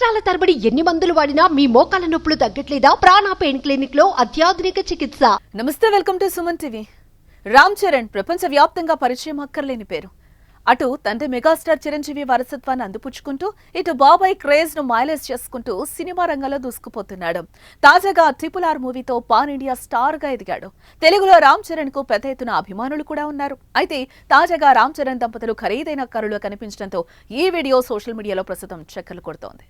సంవత్సరాల తరబడి ఎన్ని మందులు వాడినా మీ మోకాల నొప్పులు తగ్గట్లేదా? ప్రాణ పెయిన్ క్లినిక్ లో అత్యాధునిక చికిత్స. నమస్తే, welcome to Suman TV. Ram Charan ప్రపంచ వ్యాప్తంగా పరిచయం అక్కర్లేని పేరు. అటు తండ్రి మెగాస్టార్ చిరంజీవి వారసత్వాన్ని అందిపుచ్చుకుంటూ ఇటు బాబాయ్ క్రేజ్ ను మైలేజ్ చేసుకుంటూ సినిమా రంగంలో దూసుకుపోతున్నాడు. తాజాగా RRR మూవీతో పాన్ ఇండియా స్టార్ గా ఎదిగాడు. తెలుగులో రామ్ చరణ్ కు పెద్ద ఎత్తున అభిమానులు కూడా ఉన్నారు. అయితే తాజాగా రామ్ చరణ్ దంపతులు ఖరీదైన కారులో కనిపించడంతో ఈ వీడియో సోషల్ మీడియాలో ప్రస్తుతం చక్కర్లు కొడుతోంది.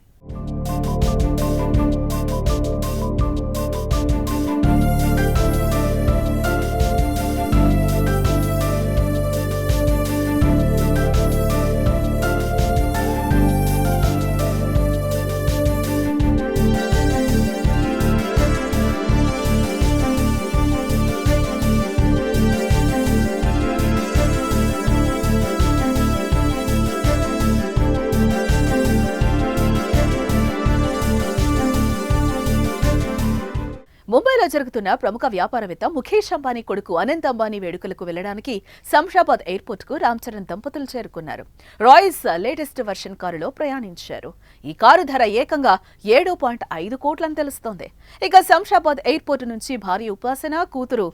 ముంబైలో జరుగుతున్న ప్రముఖ వ్యాపారవేత్త ముఖేష్ అంబానీ కొడుకు అనంత్ అంబానీ వేడుకలకు వెళ్లడానికి శంషాబాద్ ఎయిర్పోర్ట్ కు రామ్ చరణ్ దంపతులు చేరుకున్నారు. రాయ్స్ లేటెస్ట్ వర్షన్ కారులో ప్రయాణించారు. ఈ కారు ధర ఏకంగా 7.5 కోట్లని తెలుస్తోంది. ఇక శంషాబాద్ ఎయిర్పోర్ట్ నుంచి భార్య ఉపాసన, కూతురు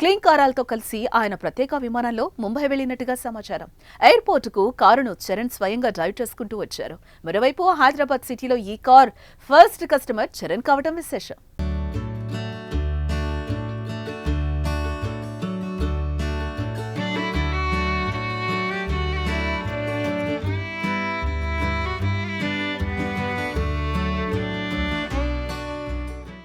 క్లింకారాలతో కలిసి ఆయన ప్రత్యేక విమానంలో ముంబై వెళ్లినట్టుగా సమాచారం. ఎయిర్పోర్ట్ కు కారును చరణ్ స్వయంగా డ్రైవ్ చేసుకుంటూ వచ్చారు. మరోవైపు హైదరాబాద్ సిటీలో ఈ కార్ ఫస్ట్ కస్టమర్ చరణ్ కావడం విశేషం.